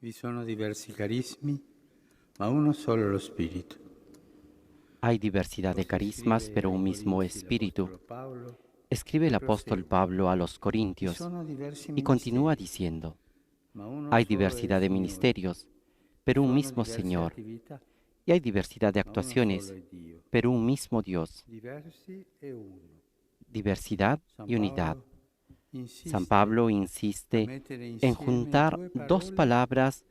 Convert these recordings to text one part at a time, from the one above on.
Vi sono diversi carismi, ma uno solo lo Spirito. Hay diversidad de Così carismas, scrive pero ai un mismo Corinzi espíritu. l'Apostolo Paolo Escribe el e apóstol prosegue. Pablo a los Vi Corintios sono diversi y continúa ministeri, diciendo, ma uno hay solo è il diversidad de Signore. ministerios, Vi pero un sono mismo diverse Señor, attività, y hay diversidad de ma uno solo actuaciones, è Dio. pero un mismo Dios, Diversi e uno. diversidad San y unidad. Paolo San insiste Pablo a insiste mettere en insieme juntar due dos parole palabras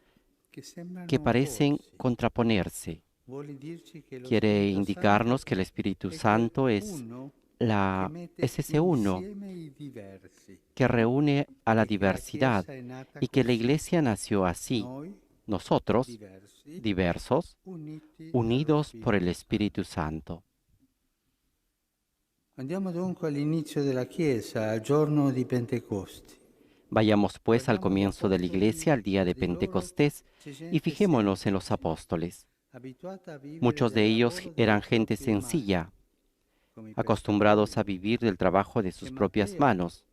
che que sembrano parecen opporsi. contraponerse. Vuole dirci che lo Quiere Spirito Santo indicarnos que el Espíritu è quel Santo uno che es mette ese uno insieme i diversi que reúne a la e che la diversidad Chiesa è nata y que la così. iglesia nació así, Noi, nosotros, diversi, diversos, uniti dallo unidos por el Spirito Espíritu Santo. Santo. Andiamo dunque all'inizio della Chiesa, al giorno di Pentecoste. Vayamos pues al Guardiamo gli comienzo de la apostoli, iglesia, al día de di loro Pentecostés, c'è y gente fijémonos en los semplice, apóstoles. abituata a vivere Muchos del de ellos lavoro delle eran gente proprie mani, sencilla, come i acostumbrados a pescatori. vivir del trabajo de E sus propias Matteo manos,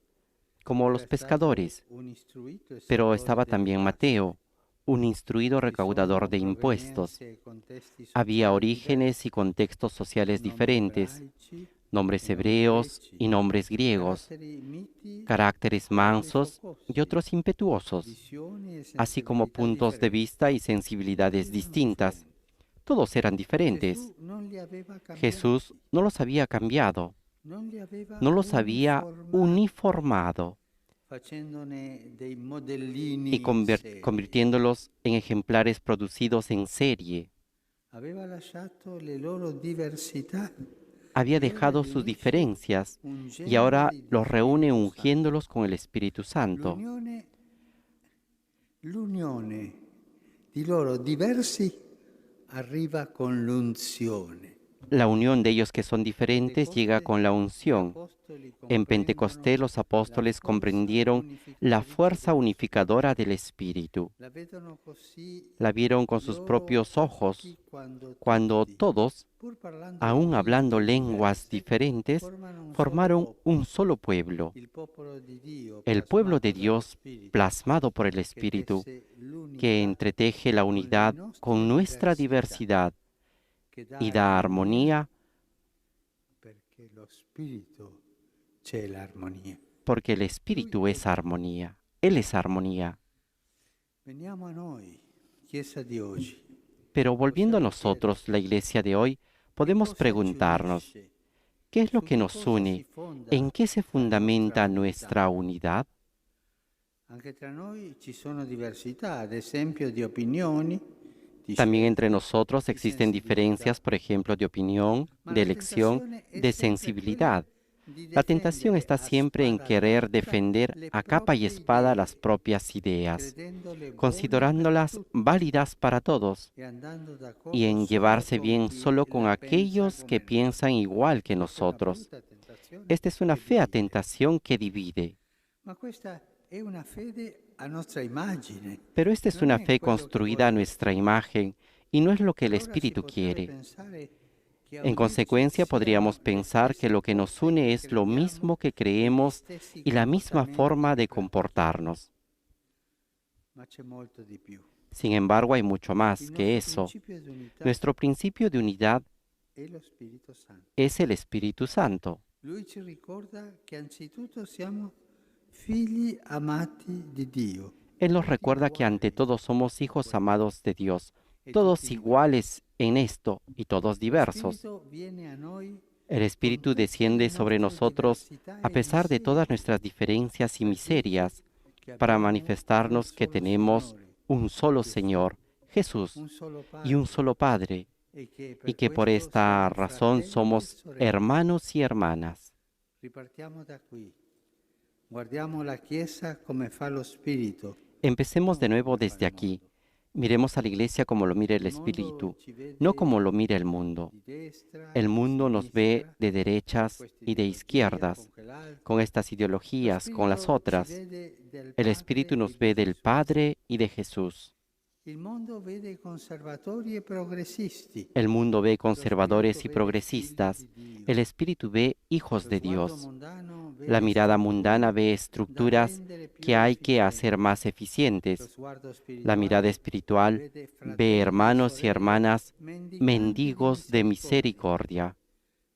como era los stato pescadores. un istruito Pero esattore estaba delle también tasse. Mateo, un instruido Ci sono recaudador de impuestos. provenienze e contesti Había sociali orígenes y diversi, contextos sociales nomi diferentes, ebraici e nombres nomi hebreos greci, y nombres griegos, caratteri miti caracteres e altri mansos y focosi, otros impetuosos, visioni e así como sensibilità puntos de differenti. vista y Tutti sensibilidades erano distintas. differenti. Todos eran Ma diferentes. Gesù non li aveva Jesús cambiati, no los había cambiado, non li aveva no los había uniformati, uniformado facendone dei modellini y in serie. convirtiéndolos en ejemplares producidos en serie. Aveva lasciato le loro diversità Había e ora dejado li sus unisce diferencias y ahora ungendoli di los reúne Spirito Santo. ungiéndolos con el Espíritu Santo. L'unione, l'unione di loro diversi arriva con l'unzione. La unión de ellos que son A diferentes llega Pentecoste con la gli unción. apostoli En comprendono Pentecostés los la apóstoles forza comprendieron la unificatrice fuerza dello Spirito. unificadora del Espíritu. La vedono così La vieron con i sus loro propios occhi ojos quando cuando tutti, todos, pur parlando aun hablando lingue lenguas diverse, diferentes, formano un solo formaron un popolo, solo pueblo, il popolo di Dio el pueblo de plasmato dallo Dios Spirito, plasmado por el che Espíritu, tesse que l'unità entreteje la con le unidad con nostre nuestra diversità, diversidad che dà y da armonia, armonía, perché lo Spirito c'è l'armonia. porque el Lui Espíritu è es Dio. armonía. Él es armonía. Veniamo a noi, Chiesa di oggi. Pero volviendo a Possiamo nosotros, la chiederci iglesia de hoy, che podemos cosa ci preguntarnos, unisce, ¿qué es lo su que che nos cosa si une? fonda ¿En qué se la nostra fundamenta unità. nuestra unidad? Anche tra noi ci sono diversità, ad esempio di opinioni, di También entre scelte, nosotros di existen sensibilità, diferencias, por ejemplo, de opinión, ma de la elección, tentazione è de sempre quella sensibilidad. di La tentación difendere está a siempre en spada querer tratta defender le a capa y proprie espada las idee, propias ideas, credendole buone per considerándolas tutti válidas para todos e andando y d'accordo en solo llevarse con bien chi solo con la pensa aquellos que come noi. piensan igual que Questa è una nosotros. brutta tentazione Esta es una che fea divide, tentación que divide, ma questa è una fede a nostra immagine, pero esta es non una è fe quello che construida a vuole lo nuestra Spirito. imagen y no es lo que el Allora si Espíritu potrebbe quiere. pensare che a En unirci consecuencia, siano podríamos le pensar que stesse lo que nos cose une che es lo crediamo mismo que e gli creemos stessi y la misma comportamenti forma che de pratichiamo. comportarnos. Ma c'è molto di più. Sin embargo, hay mucho Il más que nostro eso. principio di unità Nuestro principio de unidad è lo Spirito Santo. es el Espíritu Santo. Lui ci ricorda che anzitutto siamo figli amati di Dio, Él nos tutti recuerda que ante uguali todo somos in hijos questo amados de Dios, e tutti todos diversi. iguales en esto y todos Lo diversos. Spirito viene a noi El con Espíritu tutte le desciende sobre nostre nosotros diversità a e pesar de todas miserie nuestras diferencias y per dirci miserias, che para abbiamo un manifestarnos que solo tenemos Signore, un solo Gesù, Señor, Jesús, un solo y un Padre solo Padre, e che y per que por questo esta siamo razón fratelli e somos sorelle. hermanos y hermanas. Ripartiamo da qui. Guardiamo la Chiesa come fa lo Spirito, Empecemos de non nuevo come fa desde il aquí. mondo. Miremos a la iglesia como lo mira el Il mondo Espíritu, ci no como vede lo mira el mundo. di destra, El di mundo nos ve sinistra, de con derechas questa y de ideologia, con izquierdas, con quell'altra. estas Lo ideologías, con las Spirito ci otras. vede del El Espíritu Padre e nos di ve del Gesù. Padre y de Jesús. Il mondo vede i conservatori e progressisti. El mundo ve Lo Spirito conservadores y vede figli progresistas. di Dio. El Espíritu ve hijos Lo de sguardo Dios. mondano La mirada mundana ve estructuras que hay que hacer más eficientes. La mirada espiritual ve hermanos y hermanas mendigos de misericordia.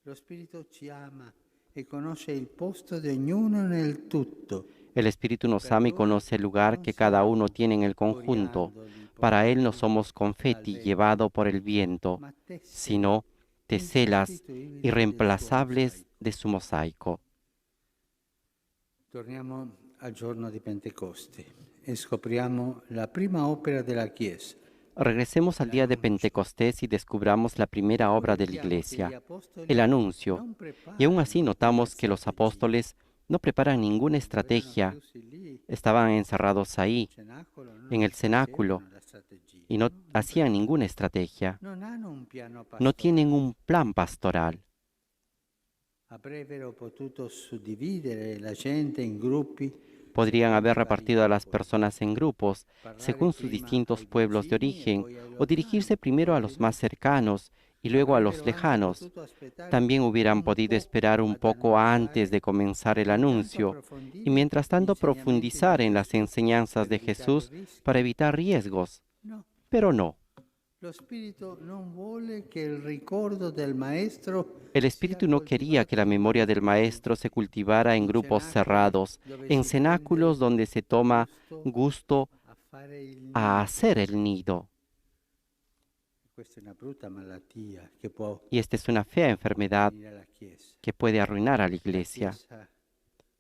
Lo Spirito ci ama e conosce il posto di ognuno nel tutto. El Espíritu nos ama y conoce el lugar que cada uno tiene en el conjunto. Para Él no somos confeti llevado por el viento, sino teselas irreemplazables de su mosaico. Torniamo al giorno di Pentecoste e scopriamo la prima opera della Chiesa. Regresemos al día de Pentecostés y descubramos la primera obra de la Iglesia, el anuncio. Y aún así notamos que los apóstoles no preparan ninguna estrategia, estaban encerrados ahí, en el cenáculo, y no hacían ninguna estrategia. No tienen un plan pastoral. Avrebbero potuto suddividere la gente in gruppi. Podrían haber repartido a las personas en grupos, según sus distintos pueblos de origen, o dirigirse primero a los más cercanos y luego a los lejanos. También hubieran podido esperar un poco antes de comenzar el anuncio y mientras tanto profundizar en las enseñanzas de Jesús para evitar riesgos. Pero no. Lo Spirito non vuole che il ricordo del Maestro El Espíritu no quería que la memoria del Maestro se cultivara en grupos cerrados, en cenáculos donde se toma gusto a fare il a hacer el nido. Questa è una brutta malattia che può Y esta es una fea enfermedad venire alla Chiesa. que puede arruinar a la Iglesia. Chiesa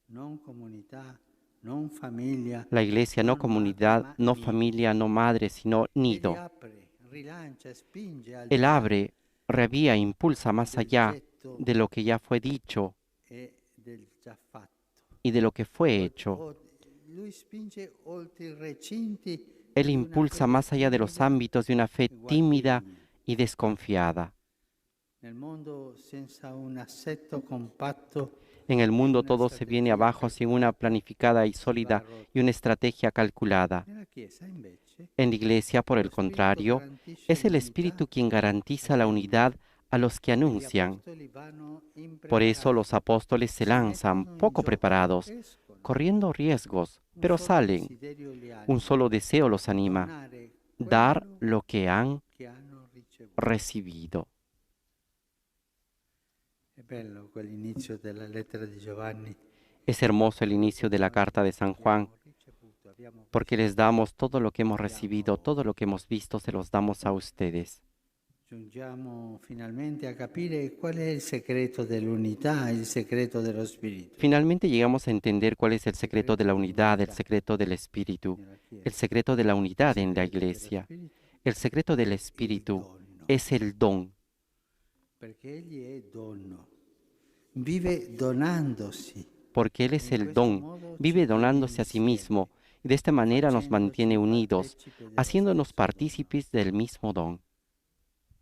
non comunità, non famiglia, La Iglesia no comunidad, no familia, no madre, sino nido. apre, rilancia, spinge al Él di là abre, revía, impulsa más del allá getto de lo que ya fue dicho e del già fatto. y de lo que fue hecho. Lui spinge oltre i recinti Él di una impulsa fede más allá de los timida ámbitos de una fe e tímida guardinga. y desconfiada. Nel mondo senza un assetto compatto, En el mundo todo se viene abajo sin una planificada y sólida y una estrategia calculada. nella Chiesa invece En la Iglesia, por el contrario, es el Espíritu quien garantiza la unidad a los que gli anuncian. apostoli vanno Por eso impreparati, los apóstoles se lanzan, mettono in poco gioco, preparados, escono. corriendo riesgos, Un pero solo salen. desiderio li anima, Un solo deseo los anima, donare dar quello lo que han che hanno ricevuto. recibido. È bello quell'inizio della lettera di Giovanni. Es hermoso el inicio de la carta de San Juan, porque les damos todo lo que hemos recibido, todo lo que hemos visto, se los damos a ustedes. Giungiamo finalmente a capire qual è il segreto dell'unità, il segreto dello Spirito. Finalmente llegamos a entender cuál es el secreto de la unidad, el secreto del Espíritu, el secreto de la unidad en la Iglesia. El secreto del Espíritu es el don, Perché egli è dono, vive donandosi. porque Él es el don, vive donándose a sí mismo y de esta manera nos mantiene unidos, haciéndonos partícipes del mismo don.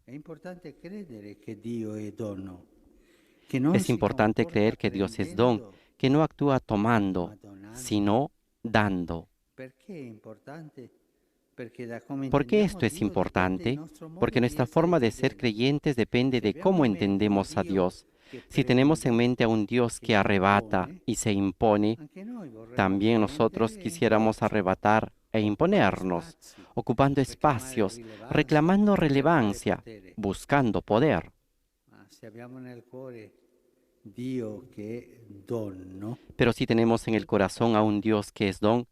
È importante credere che Dio è dono, che non Es si importante comporta creer que Dios es don, prendendo. que no actúa tomando, sino dando. Perché è importante? Perché da come ¿Por qué intendiamo esto es Dio dipende il importante? nostro modo Porque di nuestra essere forma de fedeli. ser creyentes depende Se de abbiamo cómo in mente un entendemos a Dio Dios. che Si tenemos en prende, mente a un Dios che que si arrebata impone, y se impone, anche noi vorremmo también nosotros prendere e quisiéramos imporci, arrebatar e imponernos, spazi, ocupando reclamare espacios, rilevanza, reclamando cercare relevancia, potere. buscando poder. Ma se abbiamo nel cuore Dio che è dono, Pero si tenemos en el corazón a un Dios que es don,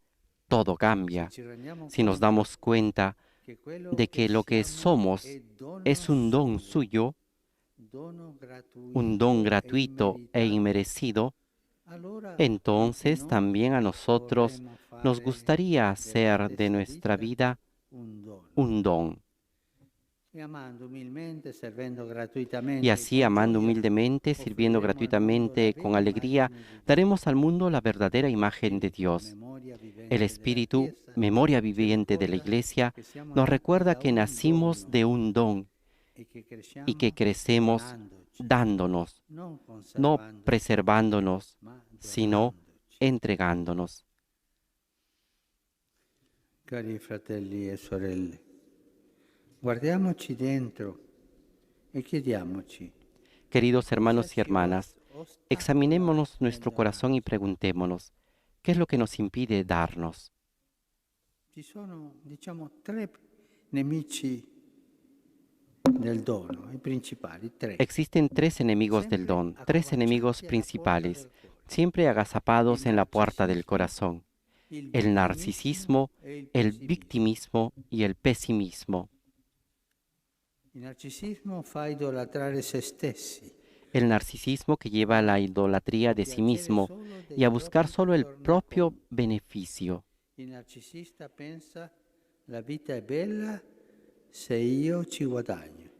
todo cambia. ci rendiamo Si nos conto damos cuenta che quello de que lo que siamo somos è dono es un don suo, suyo, dono un don gratuito gratuito e immeritato, inmerecido, allora entonces anche también a noi nosotros vorremmo nos fare gustaría della hacer de stessa nuestra vida un dono. un don. E amando umilmente, servendo Y gratuitamente, así, con amando gioia, humildemente, sirviendo offriremo al mondo la gratuitamente, vera con alegría, immagine di Dio. daremos al mundo la verdadera imagen de Spirito, Dios. memoria vivente El della Espíritu, Chiesa, memoria ci viviente de la ricorda Iglesia, che siamo nos nati recuerda da que un nacimos dono de un don e che y que cresciamo crecemos donandoci, dándonos, non no conservandoci, preservándonos, ma sino donandoci. entregándonos. Cari fratelli e sorelle, guardiamoci dentro e chiediamoci, Queridos cosa hermanos y ci hermanas, Examinémonos nuestro corazón y preguntémonos, ¿qué es lo que nos impide darnos? Ci sono, diciamo, tre nemici del dono, i principali, tre. Existen tres enemigos del Sempre don, tres enemigos accovacciati alla porta principales, del cuore. siempre agazapados Il en la puerta del narcisismo, corazón: il el vittimismo narcisismo, e il el pessimismo. victimismo y el pesimismo. Il narcisismo fa idolatrare se stessi, El narcisismo que lleva a la idolatría a de sí piacere mismo solo y a dei buscar propri solo el propio tornaconti. beneficio. Il narcisista pensa la vita è bella se io ci guadagno.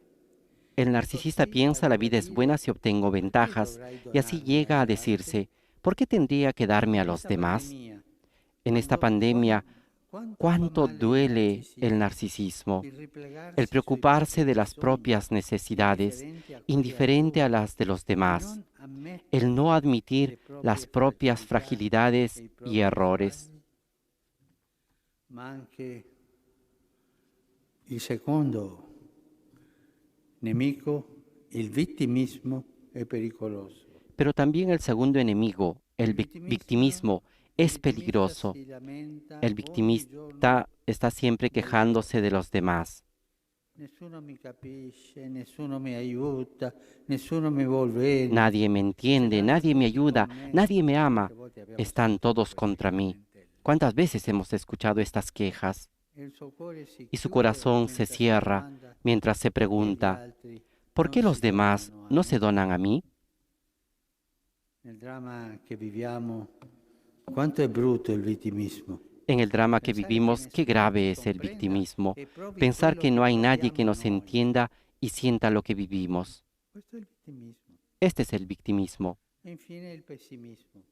El E narcisista così piensa la arriva a vida es buena dire si obtengo perché ventajas dovrai y así donarmi llega a agli altri? decirse, ¿por qué tendría que darme a In los questa demás? pandemia, En esta pandemia, quanto fa ¿cuánto male il duele el narcisismo? narcisismo? Il El riplegarsi sui preocuparse propri de las bisogni, propias necesidades, indifferenti a quelli indiferente a altrui, las de los e demás. non El no ammettere admitir le proprie las propias fragilità e fragilidades i y propri errores. sbagli, ma anche il secondo nemico, il vittimismo, è pericoloso. Pero también el segundo enemigo, el victimismo, Il es vittimista peligroso. si lamenta El ogni giorno victimista está siempre degli quejándose de altri. los demás. Nessuno mi capisce, nessuno mi aiuta, nessuno mi vuol bene. Nadie me Ce entiende, l'hanno nadie me tutti con ayuda, me. nadie me ama. Quante volte abbiamo Están sentito todos queste contra mí. lamentele? ¿Cuántas veces hemos escuchado estas quejas? E il suo cuore si Y su chiude corazón se mentre si cierra domanda mientras se perché gli pregunta, altri ¿por non qué los si demás donano a no se me. donan a mí? Nel dramma che viviamo, quanto è brutto il vittimismo. En el drama que Pensare che vivimos, qué nessuno ci grave es el comprenda victimismo. è proprio Pensar quello que no che hay nadie que proviamo nos noi. entienda y sienta lo que vivimos. Questo è il vittimismo. Este es el victimismo. E infine il pessimismo.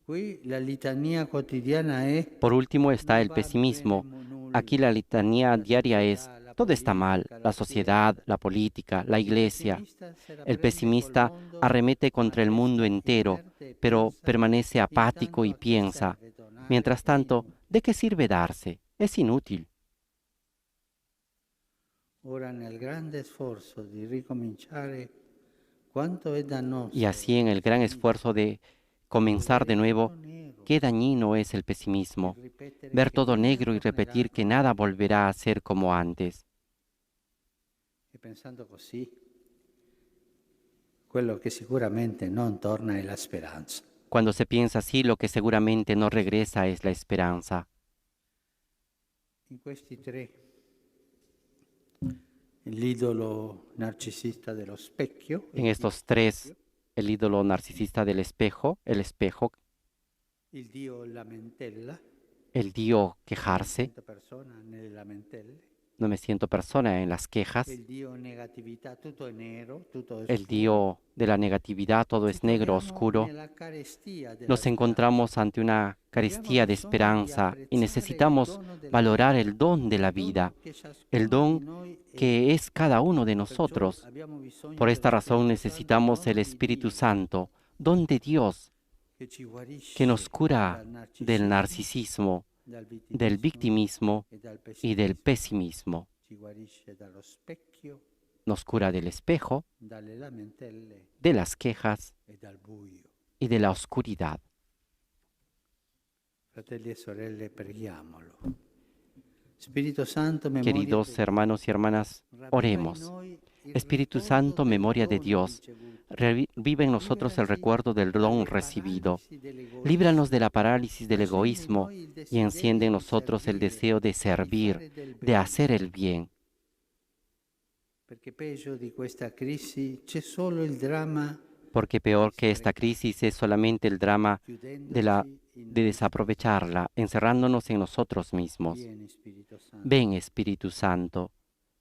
Qui la litania quotidiana è Por último está non el va bene pesimismo. Aquí nulla. la litanía La diaria es, società, la todo está mal, politica, la la sociedad, Chiesa. la política, la Il iglesia. pessimista se la El prende col pesimista mondo arremete ma contra el mundo resta entero, inerte e pero pensa permanece apático intanto y a che piensa, serve donare, mientras è tanto, inutile. ¿de qué sirve darse? Es inútil. Ora nel grande sforzo di ricominciare, quanto è Y así dannoso en il el gran pessimismo, esfuerzo de il comenzar de vedere nuevo, tutto nero, qué dañino es el il pesimismo, ripetere ver che todo nulla negro y tornerà repetir que come nada prima. volverá a ser como antes. E pensando così, quello che sicuramente non torna è la speranza. Cuando se piensa así, lo que seguramente no regresa es la esperanza. In questi tre, l'idolo narcisista dello specchio, En il estos Dio tres, specchio, el ídolo narcisista del espejo, il Dio lamentela, el Dio non mi quejarse, sento persona nelle lamentele, no me siento persona en las e quejas, il Dio negatività, tutto è nero, tutto è el scuro. Dio de la negatividad, todo Ci es negro, troviamo oscuro. nella carestia della Nos speranza. encontramos ante una Abbiamo carestía de bisogno di esperanza y apprezzare il necesitamos dono della valorar vita, el don de la il vida, dono che el ciascuno di don noi è. que es cada uno de Perciò nosotros. abbiamo bisogno Por esta dello razón Spirito Santo, necesitamos el dono di Espíritu Dio, Santo, don de Dios, che ci que nos guarisce cura dal del narcisismo, narcisismo, dal del vittimismo victimismo e dal y del pessimismo. pesimismo. Ci guarisce dallo specchio, Nos cura del espejo, dalle lamentele de las quejas e dal buio. y de la oscuridad. Fratelli e sorelle, preghiamolo. Spirito Santo, memoria Queridos di Dio, hermanos y hermanas, ravviva in oremos. noi il Espíritu ricordo Santo, del memoria de dono Dios, ricevuto. revive en nosotros el Liberaci recuerdo del don dalle recibido. paralisi Líbranos de dell'egoismo. la parálisis del Accendi in egoísmo noi il y enciende desiderio en di nosotros el servire, deseo de di servir, fare del de bene. hacer el bien. Perché peggio di questa crisi c'è solo il dramma Porque di peor que esta sprecare, crisis es solamente el drama chiudendoci in de noi desaprovecharla, encerrándonos en nosotros stessi. mismos. Vieni, Spirito Santo. Ven, Espíritu Santo,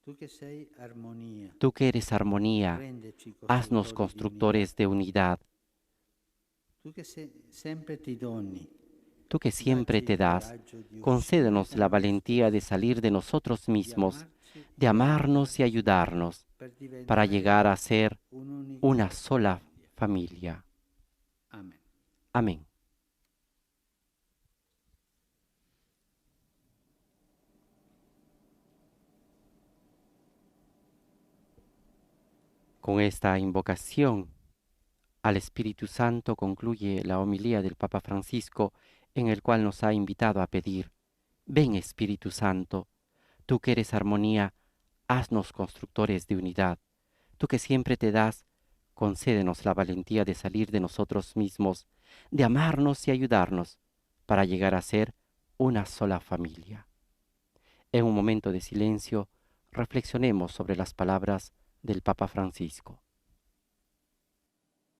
Tu che sei armonia, tú que eres armonía, rendeci haznos costruttori constructores de unidad. Tu che sempre ti doni, Tú que siempre dacci il te das, coraggio di uscire concédenos da la noi valentía de stessi, salir de nosotros di mismos, amarci de e amarnos y aiutarci ayudarnos, per para diventare llegar a ser un'unica una sola famiglia. familia. Amen. Amén. Con esta invocación Al Espíritu Santo concluye la homilía del Papa Francisco, en el cual nos ha invitado a pedir: ven Espíritu Santo, tú que eres armonía, haznos constructores de unidad. Tú que siempre te das, concédenos la valentía de salir de nosotros mismos, de amarnos y ayudarnos, para llegar a ser una sola familia. En un momento de silencio, reflexionemos sobre las palabras del Papa Francisco.